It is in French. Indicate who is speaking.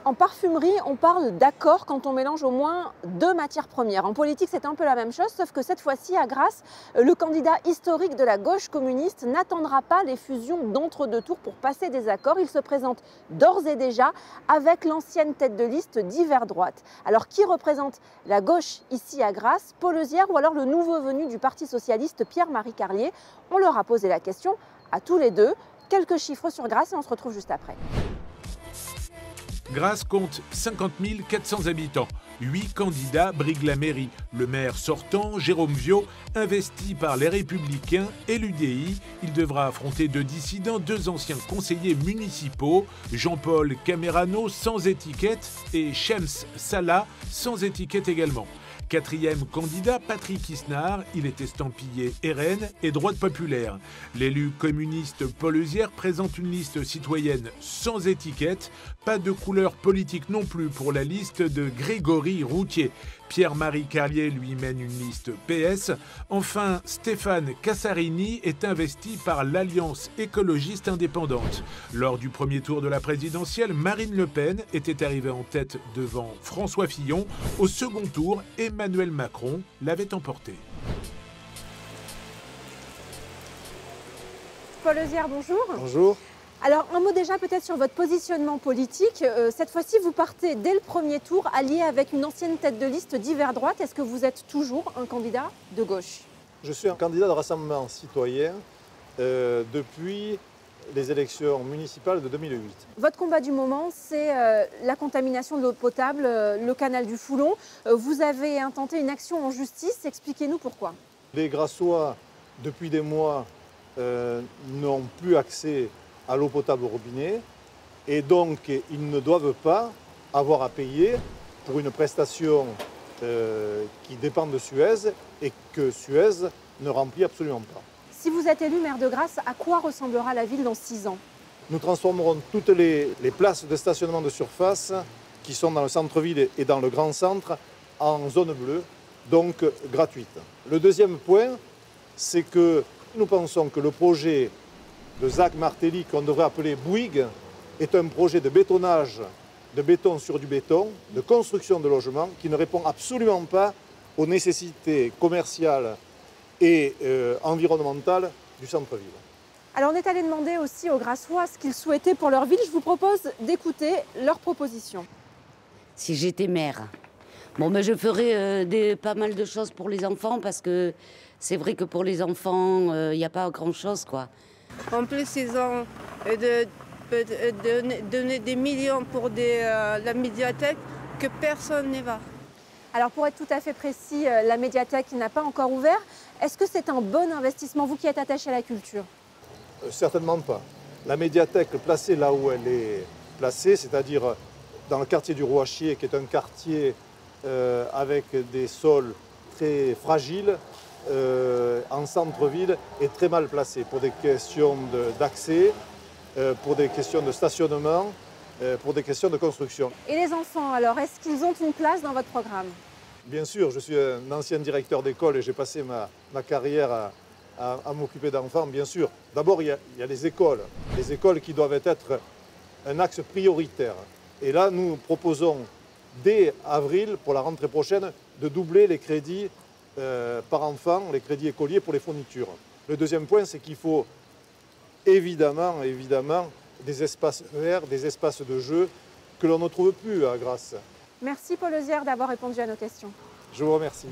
Speaker 1: En parfumerie, on parle d'accord quand on mélange au moins deux matières premières. En politique, c'est un peu la même chose, sauf que cette fois-ci, à Grasse, le candidat historique de la gauche communiste n'attendra pas les fusions d'entre-deux tours pour passer des accords. Il se présente d'ores et déjà avec l'ancienne tête de liste d'Hiver Droite. Alors, qui représente la gauche ici à Grasse, Paul Euzière ou alors le nouveau venu du Parti socialiste Pierre-Marie Carlier? On leur a posé la question à tous les deux. Quelques chiffres sur Grasse et on se retrouve juste après.
Speaker 2: Grasse compte 50 400 habitants. 8 candidats briguent la mairie. Le maire sortant, Jérôme Viau, investi par les Républicains et l'UDI. Il devra affronter deux dissidents, deux anciens conseillers municipaux, Jean-Paul Camerano sans étiquette et Shems Salah sans étiquette également. Quatrième candidat, Patrick Isnard, il est estampillé RN et droite populaire. L'élu communiste Paul Euzière présente une liste citoyenne sans étiquette, pas de couleur politique non plus pour la liste de Grégory Routier. Pierre-Marie Carlier lui mène une liste PS. Enfin, Stéphane Cassarini est investi par l'Alliance écologiste indépendante. Lors du premier tour de la présidentielle, Marine Le Pen était arrivée en tête devant François Fillon. Au second tour, Emmanuel Macron l'avait emporté.
Speaker 1: Paul Euzière, bonjour.
Speaker 3: Bonjour.
Speaker 1: Alors, un mot déjà peut-être sur votre positionnement politique. Cette fois-ci, vous partez dès le premier tour, allié avec une ancienne tête de liste d'Hiver Droite. Est-ce que vous êtes toujours un candidat de gauche?
Speaker 3: Je suis un candidat de Rassemblement citoyen depuis les élections municipales de 2008.
Speaker 1: Votre combat du moment, c'est la contamination de l'eau potable, le canal du Foulon. Vous avez intenté une action en justice. Expliquez-nous pourquoi.
Speaker 3: Les Grassois, depuis des mois, n'ont plus accès à l'eau potable au robinet et donc ils ne doivent pas avoir à payer pour une prestation qui dépend de Suez et que Suez ne remplit absolument pas.
Speaker 1: Si vous êtes élu maire de Grasse, à quoi ressemblera la ville dans 6 ans?
Speaker 3: Nous transformerons toutes les places de stationnement de surface qui sont dans le centre-ville et dans le grand centre en zone bleue, donc gratuite. Le deuxième point, c'est que nous pensons que le projet de Zach Martelly, qu'on devrait appeler Bouygues, est un projet de bétonnage, de béton sur du béton, de construction de logements, qui ne répond absolument pas aux nécessités commerciales et environnementales du centre-ville.
Speaker 1: Alors on est allé demander aussi aux Grassois ce qu'ils souhaitaient pour leur ville. Je vous propose d'écouter leurs propositions.
Speaker 4: Si j'étais maire, je ferais pas mal de choses pour les enfants parce que c'est vrai que pour les enfants, il n'y a pas grand-chose, quoi.
Speaker 5: En plus, ils ont donné des millions pour la médiathèque que personne n'y va.
Speaker 1: Alors pour être tout à fait précis, la médiathèque n'a pas encore ouvert. Est-ce que c'est un bon investissement, vous qui êtes attaché à la culture?
Speaker 3: Certainement pas. La médiathèque placée là où elle est placée, c'est-à-dire dans le quartier du Rouachier, qui est un quartier avec des sols très fragiles, en centre-ville, est très mal placée pour des questions d'accès, pour des questions de stationnement, pour des questions de construction.
Speaker 1: Et les enfants, alors, est-ce qu'ils ont une place dans votre programme?
Speaker 3: Bien sûr, je suis un ancien directeur d'école et j'ai passé ma carrière à m'occuper d'enfants, bien sûr. D'abord, il y a les écoles qui doivent être un axe prioritaire. Et là, nous proposons, dès avril, pour la rentrée prochaine, de doubler les crédits par enfant, les crédits écoliers pour les fournitures. Le deuxième point, c'est qu'il faut évidemment des espaces verts, des espaces de jeu que l'on ne trouve plus à Grasse.
Speaker 1: Merci Paul Euzière d'avoir répondu à nos questions.
Speaker 3: Je vous remercie.